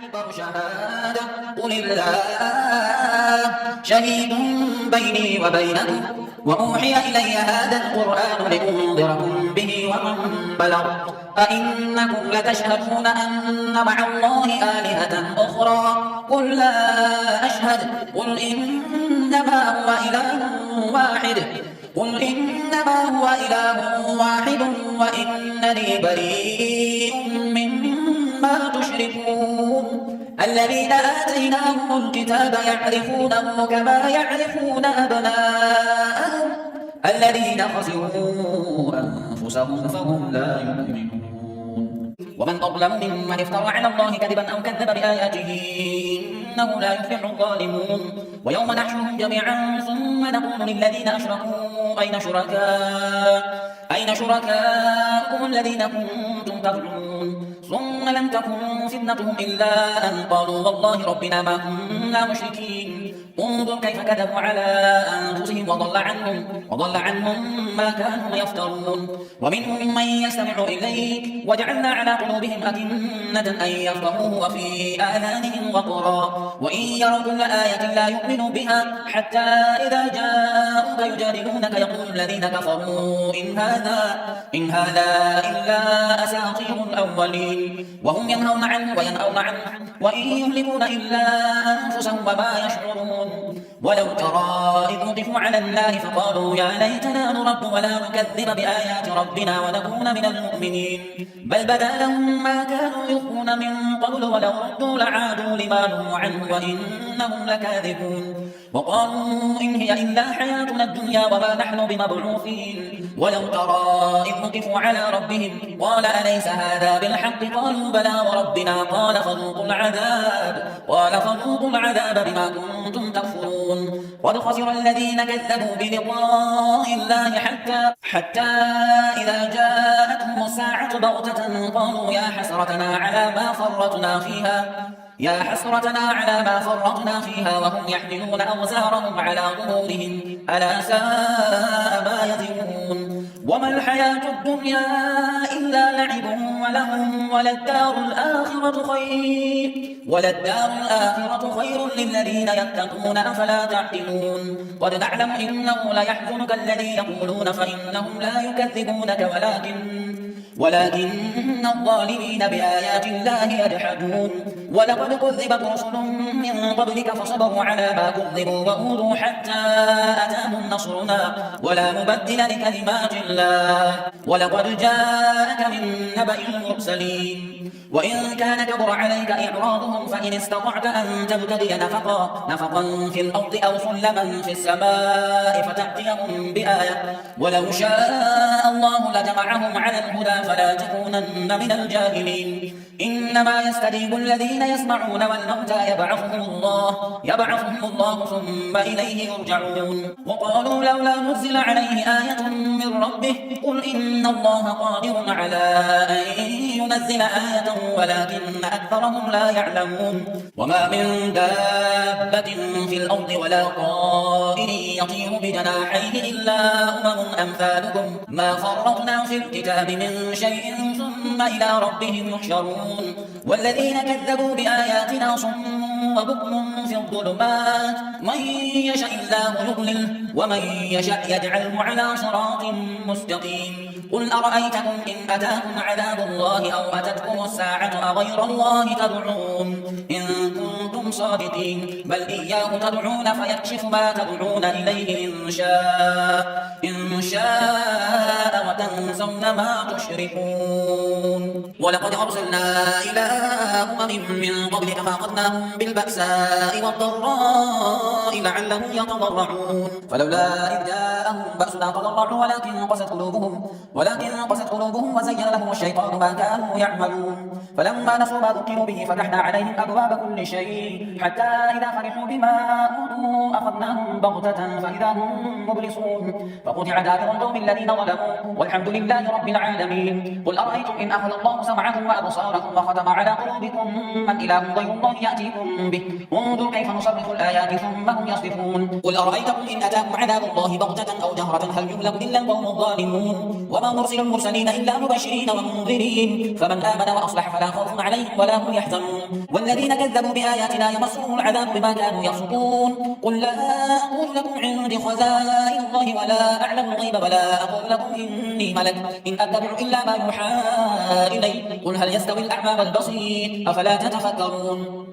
أكبر شهادة قل الله شهيد بيني وبينكم وأوحي إلي هذا القرآن لأنذركم به ومن بلغ أئنكم لتشهدون أن مع الله آلهة أخرى قل لا أشهد قل إنما هو إله واحد وإنني بريء مما تشركون الذين آتيناهم الكتاب يعرفونه كما يعرفون أبناءهم الذين خسروا أنفسهم فهم لا يؤمنون ومن أظلم ممن افترى على الله كذبا أو كذب بآياته إنه لا يفلح الظالمون ويوم نحشرهم جميعا ثم نقول للذين أشركوا أين شركاؤكم الذين كنتم تزعمون ثم لم تكن فتنتهم إلا أن قالوا والله ربنا ما كنا مشركين انظر كيف كذبوا على أنفسهم وضل عنهم ما كانوا يفترون ومنهم من يستمع إليك وجعلنا على قلوبهم أكنة أن يفقهوه وفي آذانهم وقرا وإن يروا كل آية لا يؤمنوا بها حتى إذا جاءوك يجادلونك يقول الذين كفروا إن هذا إلا أساطير الأولين وهم ينهون عنه وينأون عنه وإن يهلكون إلا أنفسهم وما يشعرون ولو ترى إذ وقفوا على النار فقالوا يا ليتنا نرد ولا نكذب بآيات ربنا ونكون من المؤمنين بل بدا لهم ما كانوا يخفون من قبل ولو ردوا لعادوا لما نهوا عنه وإنهم لكاذبون وقالوا إن هي إلا حياتنا الدنيا وما نحن بمبعوثين ولو ترى إذ وقفوا على ربهم قال أليس هذا بالحق قالوا بلى وربنا قال فذوقوا العذاب بما كنتم تكفرون قد خسر الذين كذبوا بلقاء الله حتى إذا جاءتهم الساعة بغتة قالوا يا حسرتنا على ما فرطنا فيها وهم يحملون أوزارهم على ظهورهم ألا ساء ما يزرون وما الحياة الدنيا إلا لعب ولهم وللدار الآخرة خير للذين يتقون أفلا تعقلون قد نعلم إنه ليحزنك الذي يقولون فإنهم لا يكذبونك ولكن الظالمين بآيات الله يجحدون ولقد كذبت رسل من قبلك فصبروا على ما كذبوا وأوذوا حتى أتاهم نصرنا ولا مبدل لكلمات الله ولقد جاءك من نبأ المرسلين وإن كان كبر عليك إعراضهم فإن استطعت أن تبتدي نفقا في الأرض أو سلما في السماء فتأتيهم بآية ولو شاء الله لجمعهم على الهدى فلا تكونن من الجاهلين إنما يستجيب الذين يسمعون والموتى يبعثهم الله ثم إليه يرجعون وقالوا لولا نزل عليه آية من ربه قل إن الله قادر على أن ينزل آية ولكن أكثرهم لا يعلمون وما من دابة في الأرض ولا طائر يطير بجناحيه إلا أمثالكم ما فرطنا في الكتاب من شيء ثم إلى ربهم يحشرون والذين كذبوا بآياتنا صم وبكم في الظلمات من يشاء الله يضلل ومن يشاء يجعله على صراط مستقيم قل أرأيتكم إن أتاكم عذاب الله أو أتتكم الساعة أغير الله تدعون إن كنتم صادقين بل إياه تدعون فيكشف ما تدعون إليه إن شاء وتنسون ما تشركون ولقد أرسلنا إلى من قبلك فأخذناهم بالبأساء والضراء لعلهم يتضرعون فلولا إذ جاءهم بأسنا تضرعوا ولكن قست قلوبهم وزين لهم الشيطان ما كانوا يعملون فلما نسوا ما ذكروا به فتحنا عليهم أبواب كل شيء حتى إذا فرحوا بما أوتوا أخذناهم بغتة فإذا هم مبلسون فقطع دابر القوم الذين ظلموا والحمد لله رب العالمين قل أرأيتم إن أخذ الله سمعكم وأبصاركم وختم على قلوبكم من إله غير الله يأتيكم به انظر كيف نصرف الآيات ثم هم يصرفون قل أرأيتكم إن أتاكم عذاب الله بغتة أو جهرة هل يهلك إلا القوم الظالمون وما نرسل المرسلين إلا مبشرين ومنذرين فمن آمن وأصلح فلا خوف عليهم ولا هم يحزنون والذين كذبوا بآياتنا يمسهم العذاب بما كانوا يفسقون قل لا أقول لكم عندي خزائن الله ولا أعلم الغيب ولا أقول لكم إني ملك إن أتبع إلا ما يوحى إلي قل هل يستوي الأعمى والبصير أفلا تتفكرون